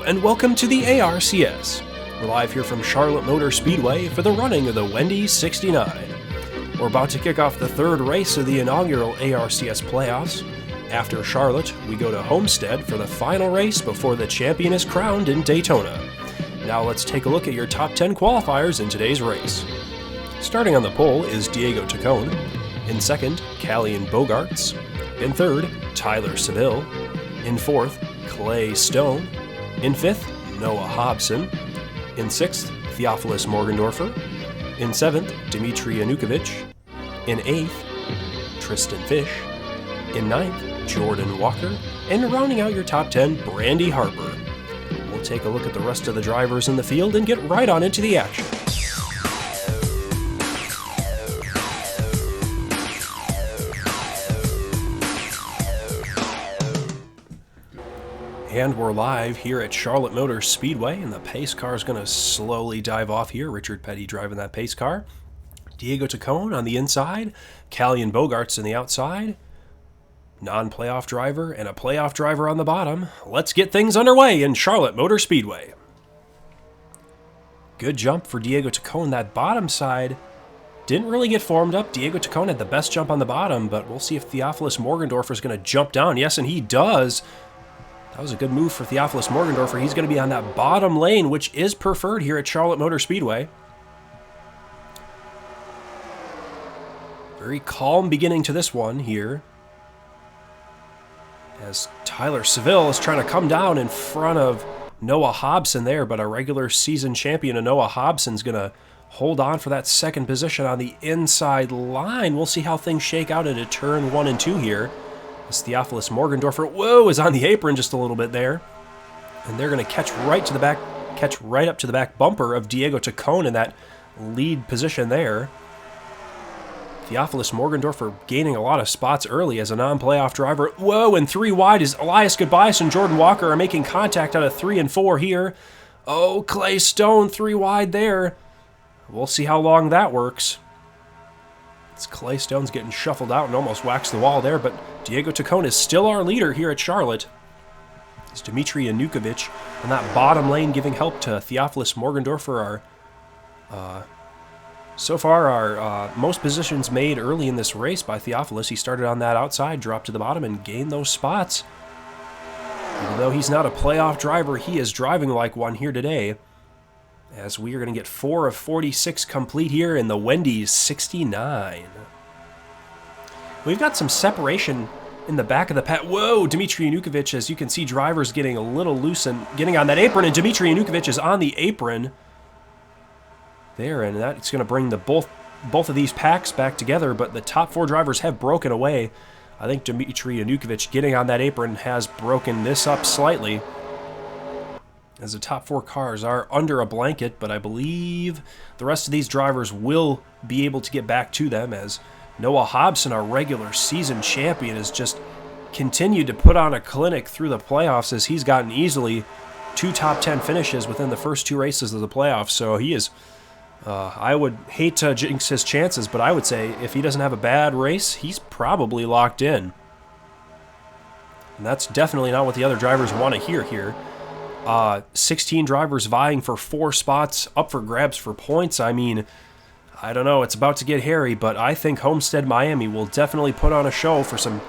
and welcome to the ARCS. We're live here from Charlotte Motor Speedway for the running of the Wendy 69. We're about to kick off the third race of the inaugural ARCS playoffs. After Charlotte, we go to Homestead for the final race before the champion is crowned in Daytona. Now let's take a look at your top 10 qualifiers in today's race. Starting on the pole is Diego Tacone. In second, Callian Bogarts. In third, Tyler Seville. In fourth, Clay Stone. In fifth, Noah Hobson. In sixth, Theophilus Morgendorfer. In seventh, Dmitry Yanukovych. In eighth, Tristan Fish. In ninth, Jordan Walker. And rounding out your top 10, Brandy Harper. We'll take a look at the rest of the drivers in the field and get right on into the action. And we're live here at Charlotte Motor Speedway, and the pace car is going to slowly dive off here. Richard Petty driving that pace car. Diego Tacone on the inside. Callian Bogarts on the outside. Non-playoff driver and a playoff driver on the bottom. Let's get things underway in Charlotte Motor Speedway. Good jump for Diego Tacone. That bottom side didn't really get formed up. Diego Tacone had the best jump on the bottom, but we'll see if Theophilus Morgendorfer is going to jump down. Yes, and he does. That was a good move for Theophilus Morgendorfer. He's going to be on that bottom lane, which is preferred here at Charlotte Motor Speedway. Very calm beginning to this one here, as Tyler Seville is trying to come down in front of Noah Hobson there, but a regular season champion, Noah Hobson's going to hold on for that second position on the inside line. We'll see how things shake out into turn 1 and 2 here. As Theophilus Morgendorfer, is on the apron just a little bit there. And they're going to catch right up to the back bumper of Diego Tacone in that lead position there. Theophilus Morgendorfer gaining a lot of spots early as a non-playoff driver. And 3 wide is Elias Goodbias and Jordan Walker are making contact out of 3 and 4 here. Oh, Clay Stone 3 wide there. We'll see how long that works. Clay Stone's getting shuffled out and almost whacks the wall there, but Diego Tacone is still our leader here at Charlotte. It's Dmitry Yanukovych on that bottom lane giving help to Theophilus Morgendorfer. So far, our most positions made early in this race by Theophilus. He started on that outside, dropped to the bottom, and gained those spots. Even though he's not a playoff driver, he is driving like one here today, as we are going to get 4 of 46 complete here in the Wendy 69. We've got some separation in the back of the pack. Dmitry Yanukovych, as you can see, drivers getting a little loose and getting on that apron, and Dmitry Yanukovych is on the apron there, and that's going to bring the both of these packs back together, but the top 4 drivers have broken away. I think Dmitry Yanukovych getting on that apron has broken this up slightly, as the top 4 cars are under a blanket, but I believe the rest of these drivers will be able to get back to them, as Noah Hobson, our regular season champion, has just continued to put on a clinic through the playoffs, as he's gotten easily 2 top 10 finishes within the first 2 races of the playoffs. So he is, I would hate to jinx his chances, but I would say if he doesn't have a bad race, he's probably locked in. And that's definitely not what the other drivers want to hear here. 16 drivers vying for 4 spots up for grabs for points. I mean, I don't know, it's about to get hairy, but I think Homestead Miami will definitely put on a show for some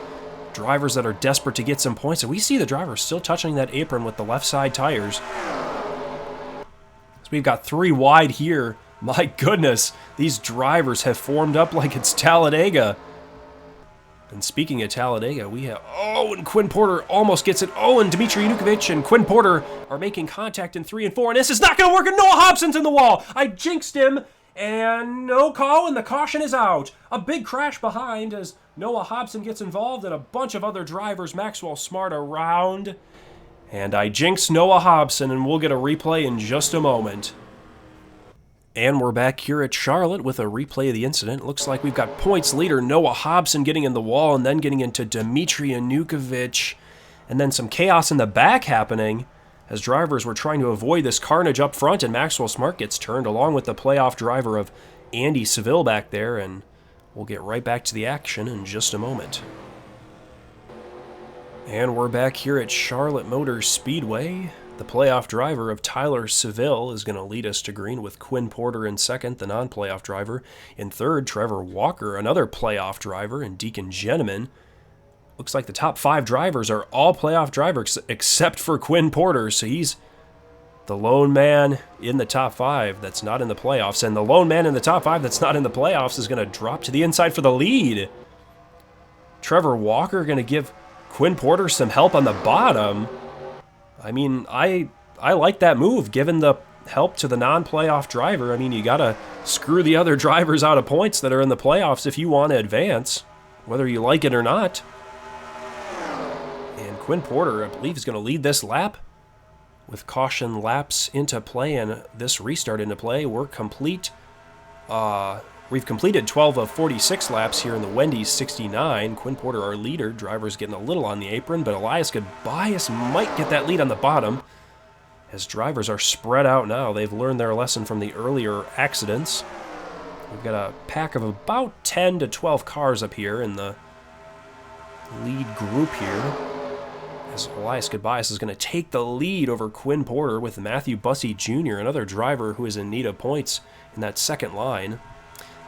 drivers that are desperate to get some points. And we see the drivers still touching that apron with the left side tires. So we've got 3 wide here. My goodness, these drivers have formed up like it's Talladega. And speaking of Talladega, we have, and Quinn Porter almost gets it. And Dmitry Yanukovych and Quinn Porter are making contact in 3 and 4, and this is not going to work, and Noah Hobson's in the wall. I jinxed him, and no call, and the caution is out. A big crash behind as Noah Hobson gets involved, and a bunch of other drivers, Maxwell Smart, around. And I jinxed Noah Hobson, and we'll get a replay in just a moment. And we're back here at Charlotte with a replay of the incident. It looks like we've got points leader Noah Hobson getting in the wall and then getting into Dmitry Yanukovych. And then some chaos in the back happening as drivers were trying to avoid this carnage up front, and Maxwell Smart gets turned along with the playoff driver of Andy Seville back there, and we'll get right back to the action in just a moment. And we're back here at Charlotte Motor Speedway. The playoff driver of Tyler Seville is going to lead us to green with Quinn Porter in second, the non-playoff driver. In third, Trevor Walker, another playoff driver, and Deacon Gentleman. Looks like the top 5 drivers are all playoff drivers except for Quinn Porter, so he's the lone man in the top 5 that's not in the playoffs, and the lone man in the top 5 that's not in the playoffs is going to drop to the inside for the lead. Trevor Walker going to give Quinn Porter some help on the bottom. I mean, I like that move, given the help to the non-playoff driver. I mean, you got to screw the other drivers out of points that are in the playoffs if you want to advance, whether you like it or not. And Quinn Porter, I believe, is going to lead this lap. With caution laps into play and this restart into play, we're complete. We've completed 12 of 46 laps here in the Wendy 69. Quinn Porter, our leader. Driver's getting a little on the apron, but Elias Goodbias might get that lead on the bottom. As drivers are spread out now, they've learned their lesson from the earlier accidents. We've got a pack of about 10 to 12 cars up here in the lead group here. As Elias Goodbias is going to take the lead over Quinn Porter with Matthew Bussey Jr., another driver who is in need of points in that second line.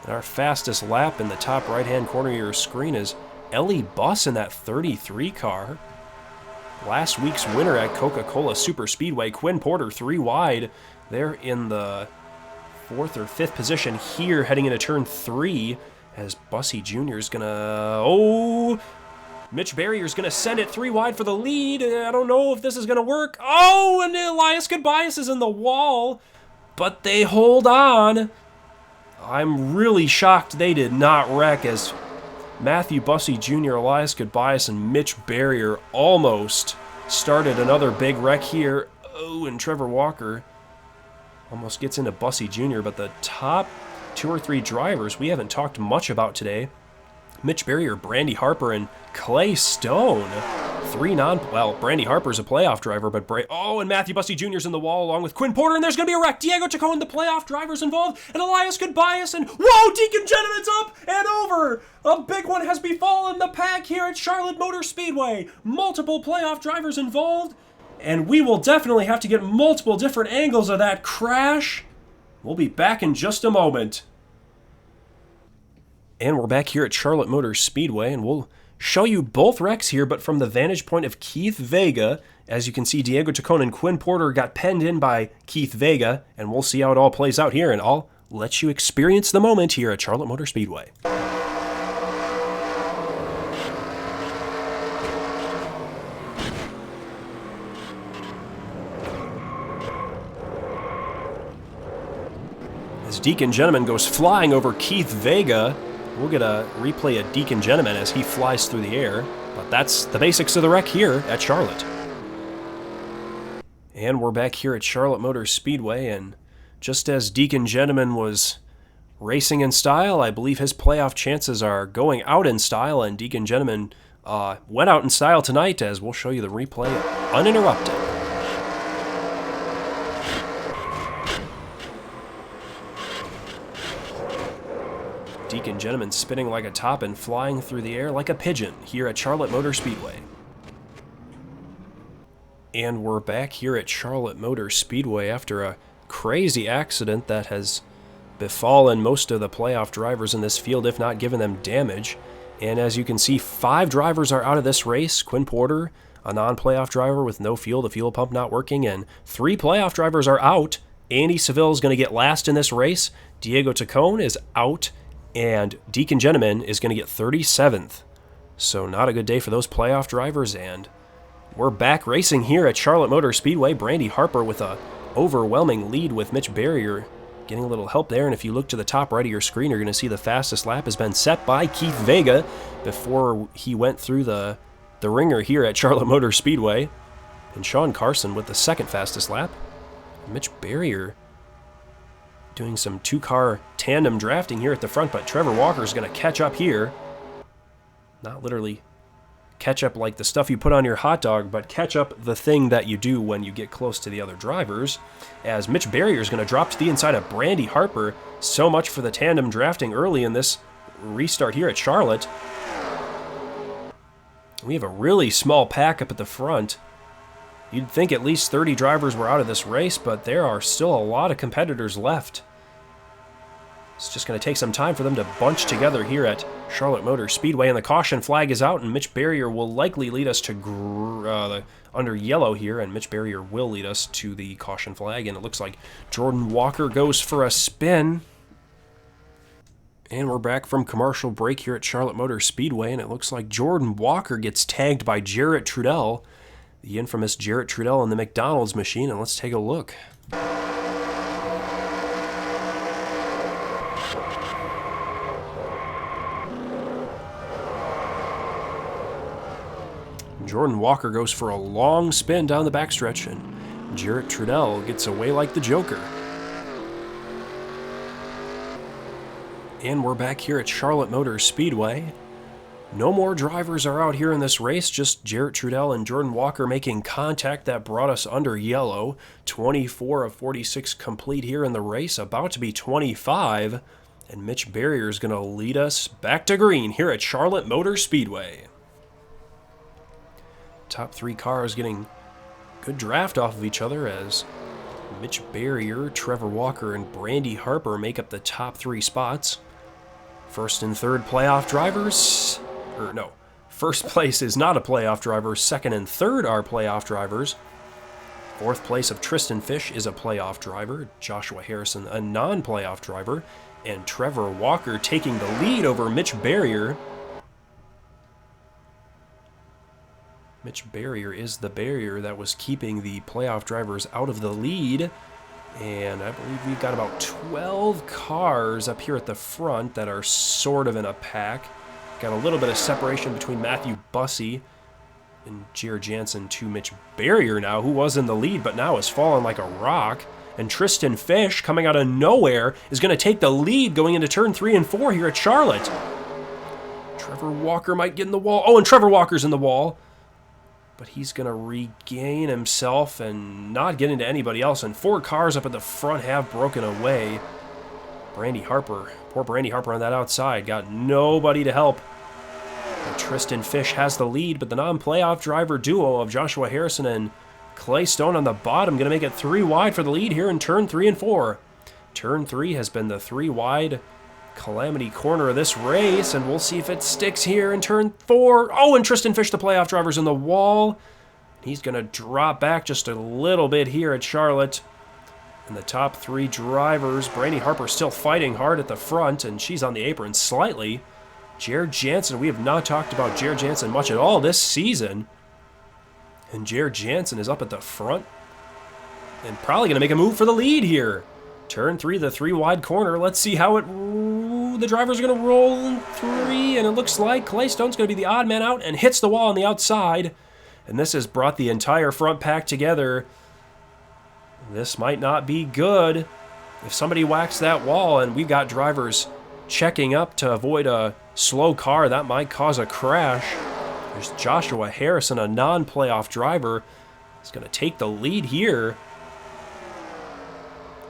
And our fastest lap in the top right-hand corner of your screen is Ellie Buss in that 33 car. Last week's winner at Coca-Cola Super Speedway, Quinn Porter 3 wide. They're in the 4th or 5th position here heading into turn 3 as Bussey Jr. is going to... Mitch Barrier's going to send it 3 wide for the lead. I don't know if this is going to work. And Elias Goodbias is in the wall, but they hold on. I'm really shocked they did not wreck as Matthew Bussey Jr., Elias Goodbias, and Mitch Barrier almost started another big wreck here. And Trevor Walker almost gets into Bussey Jr., but the top 2 or 3 drivers we haven't talked much about today. Mitch Barrier, Brandy Harper, and Clay Stone. 3 Brandy Harper's a playoff driver, but and Matthew Bussey Jr.'s in the wall along with Quinn Porter, and there's going to be a wreck. Diego Chacon, the playoff drivers involved, and Elias Goodbias, and Deacon Gentleman's up and over. A big one has befallen the pack here at Charlotte Motor Speedway. Multiple playoff drivers involved, and we will definitely have to get multiple different angles of that crash. We'll be back in just a moment. And we're back here at Charlotte Motor Speedway, and we'll show you both wrecks here, but from the vantage point of Keith Vega. As you can see, Diego Chacon and Quinn Porter got penned in by Keith Vega, and we'll see how it all plays out here, and I'll let you experience the moment here at Charlotte Motor Speedway. As Deacon Gentleman goes flying over Keith Vega, we'll get a replay of Deacon Gentleman as he flies through the air, but that's the basics of the wreck here at Charlotte. And we're back here at Charlotte Motor Speedway, and just as Deacon Gentleman was racing in style, I believe his playoff chances are going out in style, and Deacon Gentleman went out in style tonight, as we'll show you the replay uninterrupted. Deacon Gentleman spinning like a top and flying through the air like a pigeon here at Charlotte Motor Speedway. And we're back here at Charlotte Motor Speedway after a crazy accident that has befallen most of the playoff drivers in this field, if not given them damage. And as you can see, 5 drivers are out of this race. Quinn Porter, a non-playoff driver with no fuel, the fuel pump not working, and 3 playoff drivers are out. Andy Seville is going to get last in this race. Diego Chacon is out. And Deacon Gentleman is going to get 37th. So not a good day for those playoff drivers. And we're back racing here at Charlotte Motor Speedway. Brandy Harper with a overwhelming lead with Mitch Barrier getting a little help there. And if you look to the top right of your screen, you're going to see the fastest lap has been set by Keith Vega before he went through the ringer here at Charlotte Motor Speedway. And Sean Carson with the second fastest lap. Mitch Barrier doing some 2-car tandem drafting here at the front, but Trevor Walker is going to catch up here. Not literally catch up like the stuff you put on your hot dog, but catch up the thing that you do when you get close to the other drivers, as Mitch Barrier is going to drop to the inside of Brandy Harper. So much for the tandem drafting early in this restart here at Charlotte. We have a really small pack up at the front. You'd think at least 30 drivers were out of this race, but there are still a lot of competitors left. It's just going to take some time for them to bunch together here at Charlotte Motor Speedway, and the caution flag is out, and Mitch Barrier will likely lead us to under yellow here, and Mitch Barrier will lead us to the caution flag, and it looks like Jordan Walker goes for a spin. And we're back from commercial break here at Charlotte Motor Speedway, and it looks like Jordan Walker gets tagged by Jarrett Trudell, the infamous Jarrett Trudell in the McDonald's machine, and let's take a look. Jordan Walker goes for a long spin down the backstretch, and Jarrett Trudell gets away like the Joker. And we're back here at Charlotte Motor Speedway. No more drivers are out here in this race, just Jarrett Trudell and Jordan Walker making contact. That brought us under yellow. 24 of 46 complete here in the race, about to be 25. And Mitch Barrier is going to lead us back to green here at Charlotte Motor Speedway. Top three cars getting good draft off of each other as Mitch Barrier, Trevor Walker, and Brandy Harper make up the top three spots. First and third playoff drivers, first place is not a playoff driver. Second and third are playoff drivers. Fourth place of Tristan Fish is a playoff driver. Joshua Harrison, a non-playoff driver. And Trevor Walker taking the lead over Mitch Barrier. Mitch Barrier is the barrier that was keeping the playoff drivers out of the lead. And I believe we've got about 12 cars up here at the front that are sort of in a pack. Got a little bit of separation between Matthew Bussey and Jared Jansen to Mitch Barrier now, who was in the lead but now has fallen like a rock. And Tristan Fish, coming out of nowhere, is going to take the lead going into turn 3 and 4 here at Charlotte. Trevor Walker might get in the wall. Oh, and Trevor Walker's in the wall. But he's going to regain himself and not get into anybody else. And 4 cars up at the front have broken away. Brandy Harper, poor Brandy Harper on that outside, got nobody to help. And Tristan Fish has the lead, but the non-playoff driver duo of Joshua Harrison and Clay Stone on the bottom going to make it 3 wide for the lead here in turn 3 and 4. Turn 3 has been the 3 wide calamity corner of this race, and we'll see if it sticks here in turn 4. Oh, and Tristan Fish, the playoff driver's in the wall. He's going to drop back just a little bit here at Charlotte. And the top 3 drivers, Brandy Harper still fighting hard at the front, and she's on the apron slightly. Jared Jansen, we have not talked about Jared Jansen much at all this season. And Jared Jansen is up at the front and probably going to make a move for the lead here. Turn 3, the 3 wide corner. Let's see how the drivers are going to roll in 3, and it looks like Clay Stone's going to be the odd man out and hits the wall on the outside. And this has brought the entire front pack together. This might not be good. If somebody whacks that wall and we've got drivers checking up to avoid a slow car, that might cause a crash. There's Joshua Harrison, a non-playoff driver. He's going to take the lead here.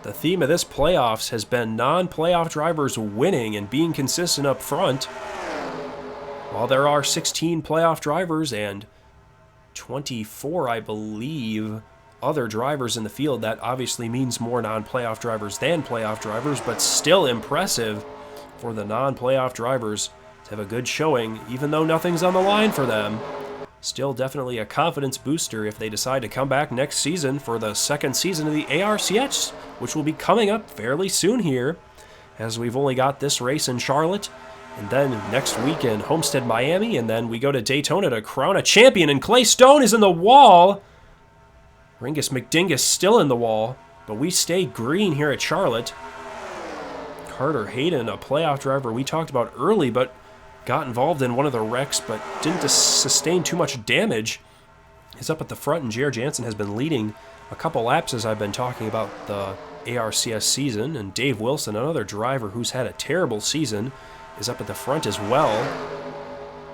The theme of this playoffs has been non-playoff drivers winning and being consistent up front. While there are 16 playoff drivers and 24, I believe, other drivers in the field, that obviously means more non-playoff drivers than playoff drivers, but still impressive for the non-playoff drivers to have a good showing, even though nothing's on the line for them. Still definitely a confidence booster if they decide to come back next season for the second season of the ARCS, which will be coming up fairly soon here, as we've only got this race in Charlotte, and then next week in Homestead, Miami, and then we go to Daytona to crown a champion, and Clay Stone is in the wall. Ringus McDingus still in the wall, but we stay green here at Charlotte. Carter Hayden, a playoff driver we talked about early, but got involved in one of the wrecks, but didn't sustain too much damage, is up at the front, and Jared Jansen has been leading a couple laps as I've been talking about the ARCS season, and Dave Wilson, another driver who's had a terrible season, is up at the front as well.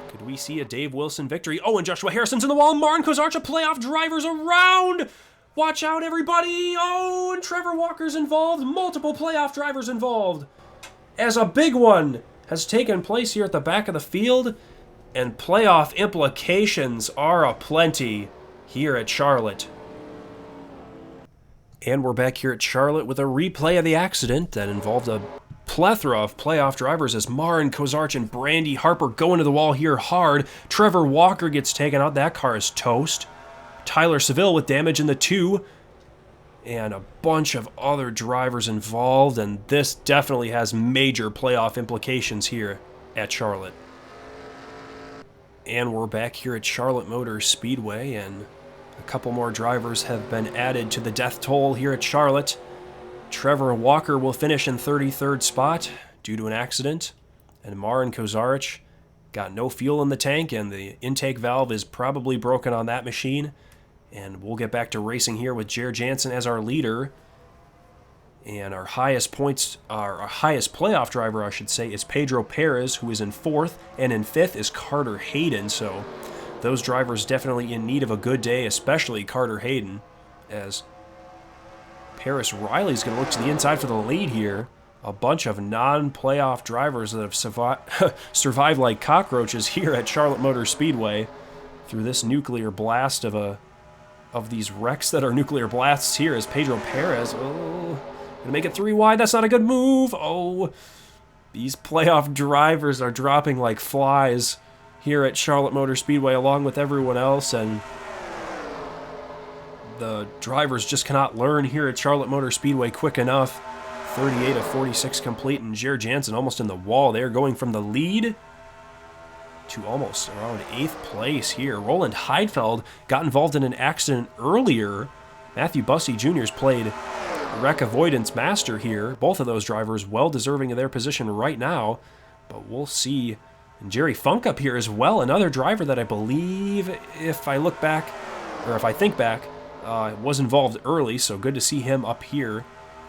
Could we see a Dave Wilson victory? Oh, and Joshua Harrison's in the wall. Martin Kozarcha, playoff drivers around. Watch out, everybody. Oh, and Trevor Walker's involved. Multiple playoff drivers involved. As a big one has taken place here at the back of the field, and playoff implications are aplenty here at Charlotte. And we're back here at Charlotte with a replay of the accident that involved a plethora of playoff drivers as Marin Kozarch and Brandy Harper go into the wall here hard. Trevor Walker gets taken out. That car is toast. Tyler Seville with damage in the 2. And a bunch of other drivers involved, and this definitely has major playoff implications here at Charlotte. And we're back here at Charlotte Motor Speedway, and a couple more drivers have been added to the death toll here at Charlotte. Trevor Walker will finish in 33rd spot due to an accident, and Marin Kozarich got no fuel in the tank, and the intake valve is probably broken on that machine. And we'll get back to racing here with Jer Jansen as our leader. And our highest playoff driver, I should say, is Pedro Perez, who is in 4th. And in 5th is Carter Hayden. So those drivers definitely in need of a good day, especially Carter Hayden, as Paris Riley's going to look to the inside for the lead here. A bunch of non-playoff drivers that have survived like cockroaches here at Charlotte Motor Speedway through this nuclear blast of these wrecks that are nuclear blasts here is Pedro Perez. Oh, gonna make it 3 wide. That's not a good move. Oh, these playoff drivers are dropping like flies here at Charlotte Motor Speedway along with everyone else, and the drivers just cannot learn here at Charlotte Motor Speedway quick enough. 38 of 46 complete, and Jer Jansen almost in the wall there, going from the lead to almost around 8th place here. Roland Heidfeld got involved in an accident earlier. Matthew Bussey Jr.'s played wreck avoidance master here. Both of those drivers well deserving of their position right now, but we'll see. And Jerry Funk up here as well, another driver that I believe, if I look back, or if I think back, was involved early, so good to see him up here,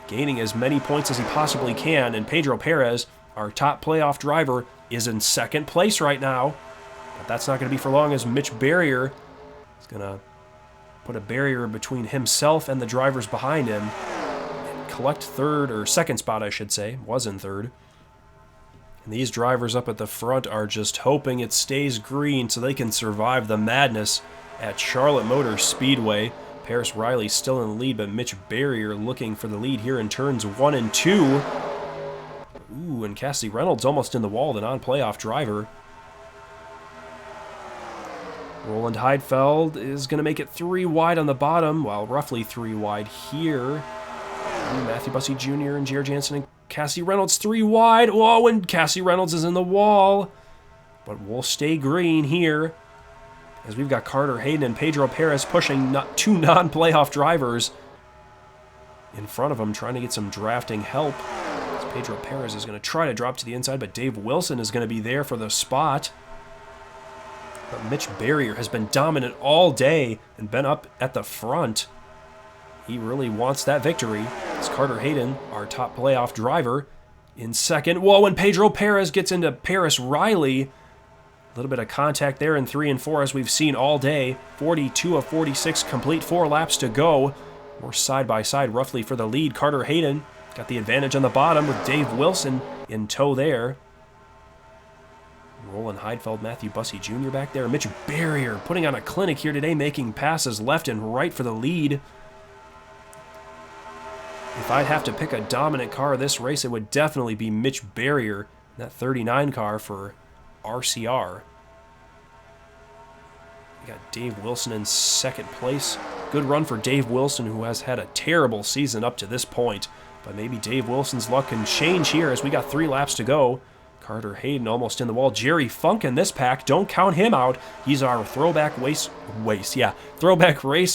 gaining as many points as he possibly can. And Pedro Perez, our top playoff driver, is in 2nd place right now. But that's not going to be for long, as Mitch Barrier is going to put a barrier between himself and the drivers behind him and collect 3rd, or 2nd spot, I should say. Was in 3rd. And these drivers up at the front are just hoping it stays green so they can survive the madness at Charlotte Motor Speedway. Paris Riley still in the lead, but Mitch Barrier looking for the lead here in turns 1 and 2. Ooh, and Cassidy Reynolds almost in the wall, the non-playoff driver. Roland Heidfeld is going to make it 3 wide on the bottom, while roughly 3 wide here. Ooh, Matthew Bussey Jr. and Jer Jansen and Cassidy Reynolds 3 wide. Whoa, and Cassidy Reynolds is in the wall. But we'll stay green here, as we've got Carter Hayden and Pedro Perez pushing 2 non-playoff drivers in front of them, trying to get some drafting help. Pedro Perez is going to try to drop to the inside, but Dave Wilson is going to be there for the spot. But Mitch Barrier has been dominant all day and been up at the front. He really wants that victory. It's Carter Hayden, our top playoff driver, in 2nd. Whoa, and Pedro Perez gets into Paris Riley. A little bit of contact there in 3 and 4, as we've seen all day. 42 of 46 complete, 4 laps to go. We're side by side roughly for the lead. Carter Hayden got the advantage on the bottom with Dave Wilson in tow there. Roland Heidfeld, Matthew Bussey Jr. back there. Mitch Barrier putting on a clinic here today, making passes left and right for the lead. If I'd have to pick a dominant car this race, it would definitely be Mitch Barrier, that 39 car for RCR. We got Dave Wilson in 2nd place. Good run for Dave Wilson, who has had a terrible season up to this point. But maybe Dave Wilson's luck can change here, as we got 3 laps to go. Carter Hayden almost in the wall. Jerry Funk in this pack. Don't count him out. He's our throwback race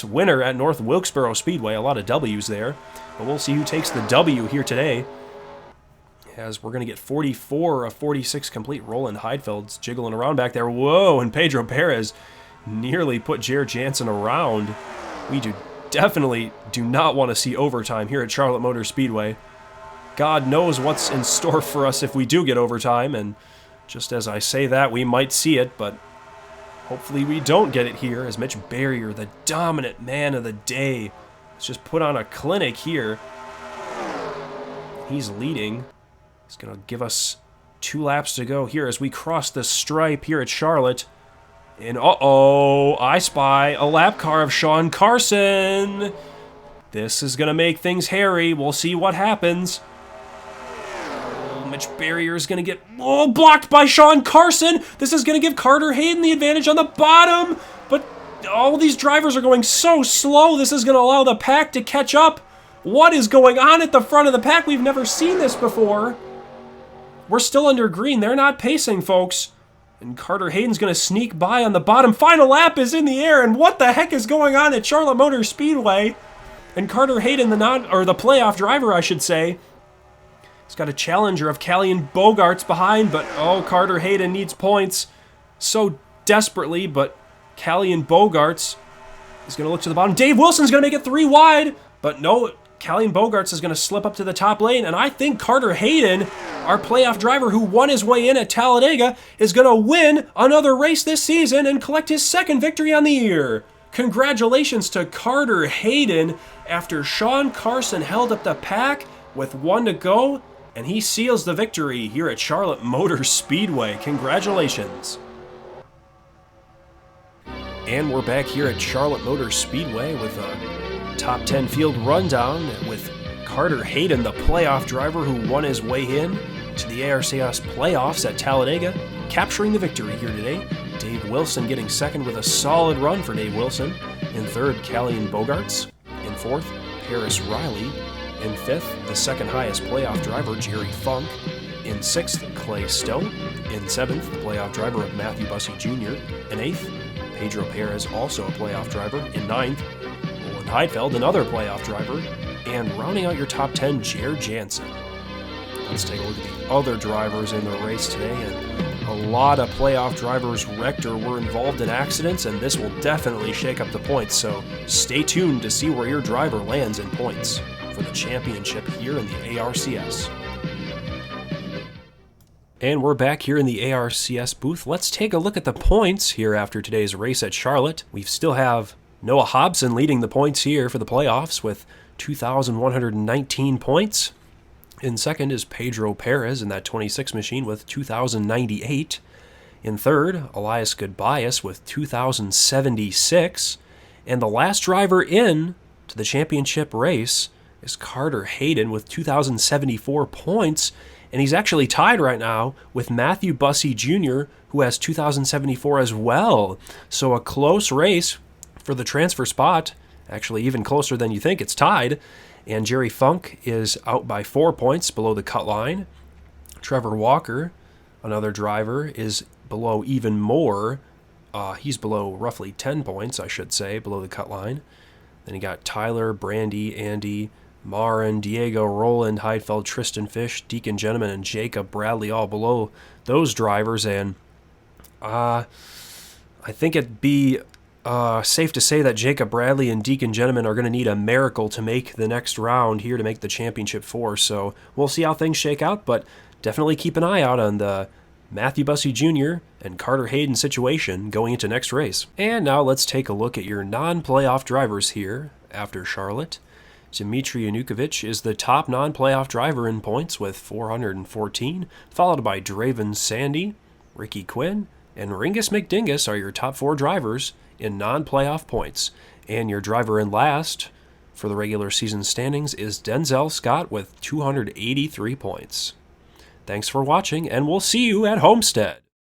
winner at North Wilkesboro Speedway. A lot of W's there. But we'll see who takes the W here today, as we're going to get 44 of 46 complete. Roland Heidfeld's jiggling around back there. Whoa, and Pedro Perez nearly put Jer Jansen around. We definitely do not want to see overtime here at Charlotte Motor Speedway. God knows what's in store for us if we do get overtime, and just as I say that, we might see it, but hopefully we don't get it here, as Mitch Barrier, the dominant man of the day, has just put on a clinic here. He's leading. He's going to give us 2 laps to go here as we cross the stripe here at Charlotte. And uh-oh, I spy a lap car of Sean Carson. This is going to make things hairy. We'll see what happens. Mitch Barrier is going to get blocked by Sean Carson. This is going to give Carter Hayden the advantage on the bottom. But all these drivers are going so slow. This is going to allow the pack to catch up. What is going on at the front of the pack? We've never seen this before. We're still under green. They're not pacing, folks. And Carter Hayden's going to sneak by on the bottom. Final lap is in the air. And what the heck is going on at Charlotte Motor Speedway? And Carter Hayden, the playoff driver, I should say, he's got a challenger of Callian Bogarts behind, but Carter Hayden needs points so desperately, but Callian Bogarts is going to look to the bottom. Dave Wilson's going to make it 3 wide, but no, Callian Bogarts is going to slip up to the top lane, and I think Carter Hayden, our playoff driver who won his way in at Talladega, is going to win another race this season and collect his second victory on the year. Congratulations to Carter Hayden after Sean Carson held up the pack with 1 to go, and he seals the victory here at Charlotte Motor Speedway. Congratulations. And we're back here at Charlotte Motor Speedway with a top 10 field rundown with Carter Hayden, the playoff driver who won his way in to the ARCS playoffs at Talladega, capturing the victory here today. Dave Wilson getting second with a solid run for Dave Wilson. In third, Callian Bogarts. In fourth, Harris Riley. In fifth, the second highest playoff driver, Jerry Funk. In sixth, Clay Stone. In seventh, the playoff driver of Matthew Bussey Jr. In eighth, Pedro Perez, also a playoff driver. In ninth, Roland Heidfeld, another playoff driver. And rounding out your top 10, Jared Jansen. Let's take a look at the other drivers in the race today. And a lot of playoff drivers wrecked or were involved in accidents, and this will definitely shake up the points. So stay tuned to see where your driver lands in points for the championship here in the ARCS. And we're back here in the ARCS booth. Let's take a look at the points here after today's race at Charlotte. We still have Noah Hobson leading the points here for the playoffs with 2,119 points. In second is Pedro Perez in that 26 machine with 2,098. In third, Elias Goodbias with 2,076. And the last driver in to the championship race is Carter Hayden with 2,074 points. And he's actually tied right now with Matthew Bussey Jr., who has 2,074 as well. So a close race for the transfer spot. Actually, even closer than you think. It's tied. And Jerry Funk is out by 4 points below the cut line. Trevor Walker, another driver, is below even more. He's below roughly 10 points, I should say, below the cut line. Then you got Tyler, Brandy, Andy, Marin, Diego, Roland, Heidfeld, Tristan Fish, Deacon Gentleman, and Jacob Bradley all below those drivers. And I think it'd be safe to say that Jacob Bradley and Deacon Gentleman are going to need a miracle to make the next round here to make the championship 4. So we'll see how things shake out, but definitely keep an eye out on the Matthew Bussey Jr. and Carter Hayden situation going into next race. And now let's take a look at your non-playoff drivers here after Charlotte. Dmitry Yanukovych is the top non-playoff driver in points with 414, followed by Draven Sandy, Ricky Quinn, and Ringus McDingus are your top 4 drivers in non-playoff points. And your driver in last for the regular season standings is Denzel Scott with 283 points. Thanks for watching, and we'll see you at Homestead.